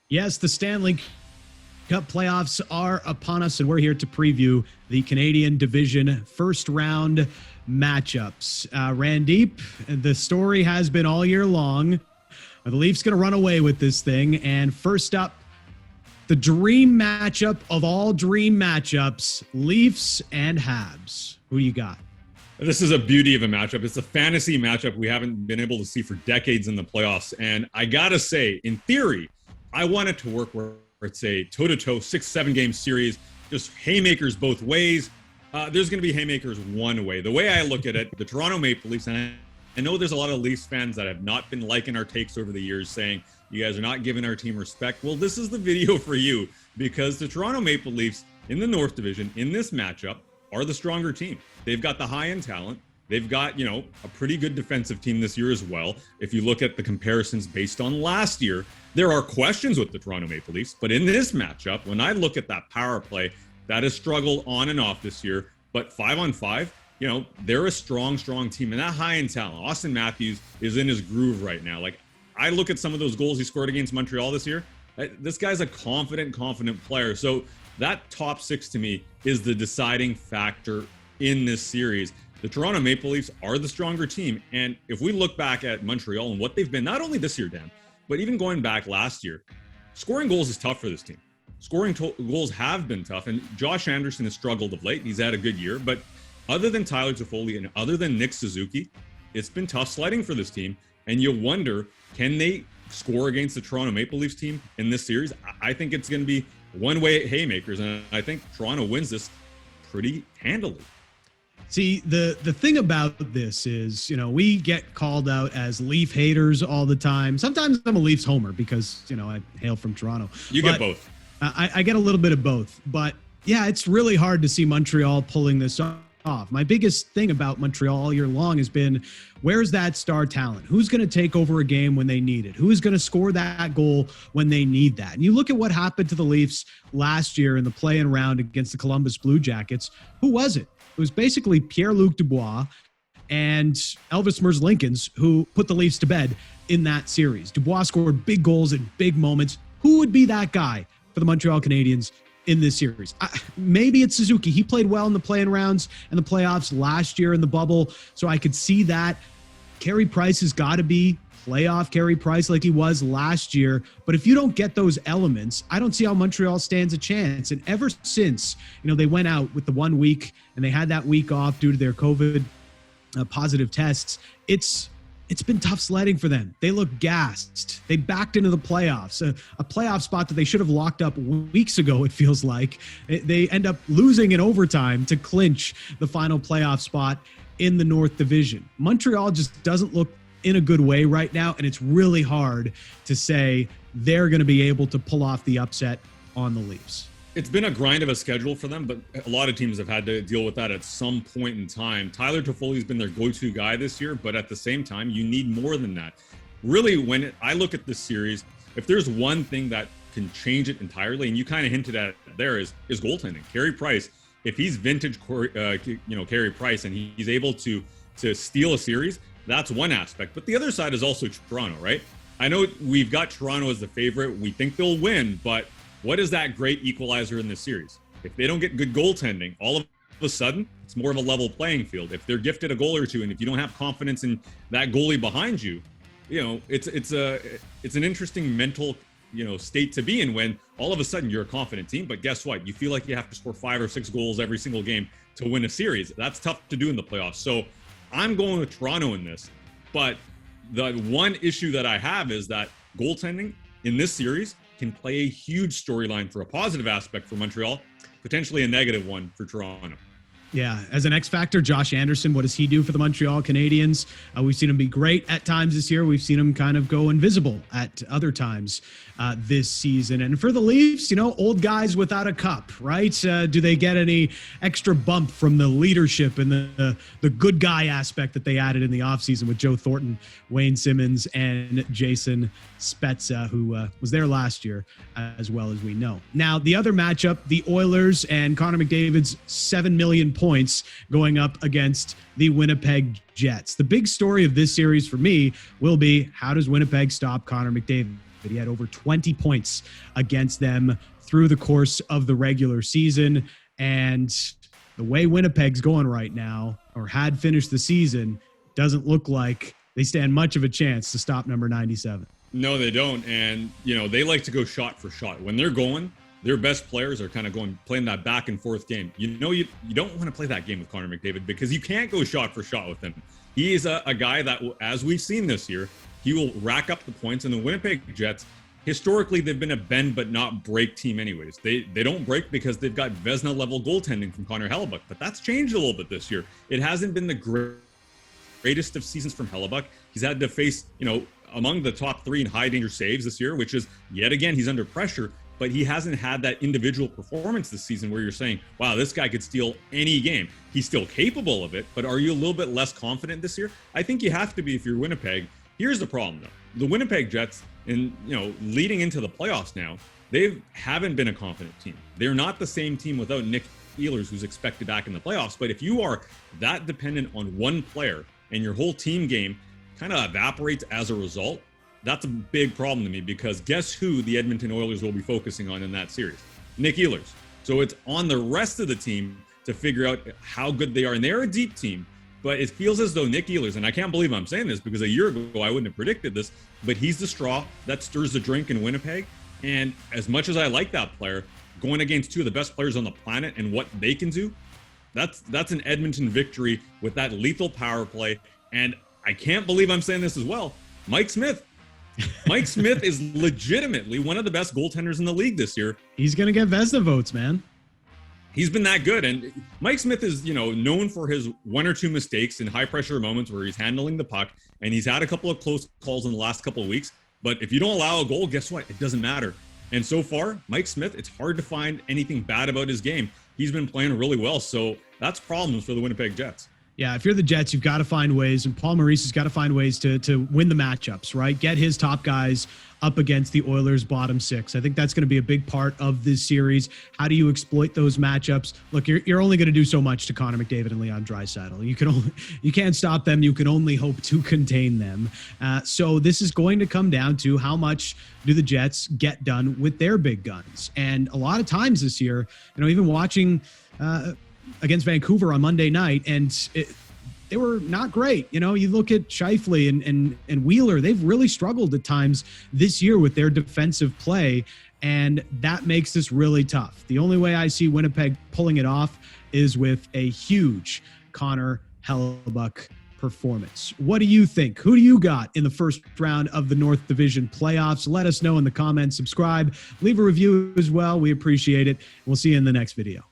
Yes, the Stanley Cup Playoffs are upon us, and we're here to preview the Canadian Division first round matchups. Randip, the story has been all year long. Are the Leafs going to run away with this thing? And first up, the dream matchup of all dream matchups, Leafs and Habs. Who you got? This is a beauty of a matchup. It's a fantasy matchup we haven't been able to see for decades in the playoffs. And I got to say, in theory, I want it to work where it's a toe-to-toe 6-7 game series, just haymakers both ways. There's going to be haymakers one way. The way I look at it, the Toronto Maple Leafs, and I know there's a lot of Leafs fans that have not been liking our takes over the years, saying you guys are not giving our team respect. Well, this is the video for you, because the Toronto Maple Leafs in the North Division in this matchup are the stronger team. They've got the high-end talent. They've got, a pretty good defensive team this year as well. If you look at the comparisons based on last year, there are questions with the Toronto Maple Leafs. But in this matchup, when I look at that power play, that has struggled on and off this year. But 5-on-5, they're a strong team. And that high-end talent, Austin Matthews is in his groove right now. Like, I look at some of those goals he scored against Montreal this year. This guy's a confident player. So that top six to me is the deciding factor in this series. The Toronto Maple Leafs are the stronger team. And if we look back at Montreal and what they've been, not only this year, Dan, but even going back last year, scoring goals is tough for this team. Scoring goals have been tough. And Josh Anderson has struggled of late. He's had a good year. But other than Tyler Toffoli and other than Nick Suzuki, it's been tough sledding for this team. And you wonder, can they score against the Toronto Maple Leafs team in this series? I think it's going to be one-way haymakers. And I think Toronto wins this pretty handily. See, the thing about this is, we get called out as Leaf haters all the time. Sometimes I'm a Leafs homer because, I hail from Toronto. You get both. I get a little bit of both. But, yeah, it's really hard to see Montreal pulling this off. My biggest thing about Montreal all year long has been, where's that star talent? Who's going to take over a game when they need it? Who's going to score that goal when they need that? And you look at what happened to the Leafs last year in the play-in round against the Columbus Blue Jackets. Who was it? It was basically Pierre-Luc Dubois and Elvis Merzlikins who put the Leafs to bed in that series. Dubois scored big goals in big moments. Who would be that guy for the Montreal Canadiens in this series? Maybe it's Suzuki. He played well in the play-in rounds and the playoffs last year in the bubble, so I could see that. Carey Price has got to be playoff Carey Price like he was last year. But if you don't get those elements, I don't see how Montreal stands a chance. And ever since, they went out with the 1 week and they had that week off due to their COVID positive tests, it's been tough sledding for them. They look gassed. They backed into the playoffs, a playoff spot that they should have locked up weeks ago, it feels like. They end up losing in overtime to clinch the final playoff spot in the North Division. Montreal just doesn't look in a good way right now, and it's really hard to say they're going to be able to pull off the upset on the Leafs. It's been a grind of a schedule for them, but a lot of teams have had to deal with that at some point in time. Tyler Toffoli's been their go-to guy this year, but at the same time, you need more than that. Really, when I look at this series, if there's one thing that can change it entirely, and you kind of hinted at it there, is goaltending. Carey Price, if he's vintage, Carey Price, and he's able to steal a series, that's one aspect. But the other side is also Toronto, right? I know we've got Toronto as the favorite. We think they'll win, but what is that great equalizer in this series? If they don't get good goaltending, all of a sudden, it's more of a level playing field. If they're gifted a goal or two, and if you don't have confidence in that goalie behind you, it's an interesting mental, state to be in when all of a sudden you're a confident team. But guess what? You feel like you have to score 5 or 6 goals every single game to win a series. That's tough to do in the playoffs. So I'm going with Toronto in this, but the one issue that I have is that goaltending in this series can play a huge storyline for a positive aspect for Montreal, potentially a negative one for Toronto. Yeah, as an X factor, Josh Anderson, what does he do for the Montreal Canadiens? We've seen him be great at times this year. We've seen him kind of go invisible at other times this season. And for the Leafs, old guys without a cup, right? Do they get any extra bump from the leadership and the good guy aspect that they added in the offseason with Joe Thornton, Wayne Simmons, and Jason Spezza, who was there last year, as well as we know. Now, the other matchup, the Oilers and Connor McDavid's 7 million points going up against the Winnipeg Jets. The big story of this series for me will be, how does Winnipeg stop Connor McDavid? He had over 20 points against them through the course of the regular season. And the way Winnipeg's going right now, or had finished the season, doesn't look like they stand much of a chance to stop number 97. No, they don't. And, they like to go shot for shot. When they're going, their best players are kind of playing that back and forth game. You don't want to play that game with Connor McDavid because you can't go shot for shot with him. He is a guy that, as we've seen this year, he will rack up the points. And the Winnipeg Jets, historically, they've been a bend but not break team anyways. They don't break because they've got Vezina-level goaltending from Connor Hellebuyck. But that's changed a little bit this year. It hasn't been the greatest of seasons from Hellebuyck. He's had to face, among the top 3 in high danger saves this year, which is, yet again, he's under pressure. But he hasn't had that individual performance this season where you're saying, wow, this guy could steal any game. He's still capable of it, but are you a little bit less confident this year? I think you have to be if you're Winnipeg. Here's the problem, though. The Winnipeg Jets, leading into the playoffs now, they haven't been a confident team. They're not the same team without Nick Ehlers, who's expected back in the playoffs. But if you are that dependent on one player and your whole team game kind of evaporates as a result, that's a big problem to me, because guess who the Edmonton Oilers will be focusing on in that series? Nick Ehlers. So it's on the rest of the team to figure out how good they are. And they're a deep team, but it feels as though Nick Ehlers, and I can't believe I'm saying this because a year ago I wouldn't have predicted this, but he's the straw that stirs the drink in Winnipeg. And as much as I like that player, going against 2 of the best players on the planet and what they can do, that's an Edmonton victory with that lethal power play. And I can't believe I'm saying this as well. Mike Smith. Mike Smith is legitimately one of the best goaltenders in the league this year. He's going to get Vezina votes, man. He's been that good. And Mike Smith is, known for his 1 or 2 mistakes in high pressure moments where he's handling the puck. And he's had a couple of close calls in the last couple of weeks. But if you don't allow a goal, guess what? It doesn't matter. And so far, Mike Smith, it's hard to find anything bad about his game. He's been playing really well. So that's problems for the Winnipeg Jets. Yeah, if you're the Jets, you've got to find ways, and Paul Maurice has got to find ways to win the matchups, right? Get his top guys up against the Oilers' bottom 6. I think that's going to be a big part of this series. How do you exploit those matchups? Look, you're only going to do so much to Connor McDavid and Leon Draisaitl. You can't stop them. You can only hope to contain them. So this is going to come down to how much do the Jets get done with their big guns. And a lot of times this year, even watching against Vancouver on Monday night, and they were not great. You look at Scheifele and Wheeler, they've really struggled at times this year with their defensive play, and that makes this really tough. The only way I see Winnipeg pulling it off is with a huge Connor Hellebuyck performance. What do you think? Who do you got in the first round of the North Division playoffs? Let us know in the comments. Subscribe, leave a review as well. We appreciate it. We'll see you in the next video.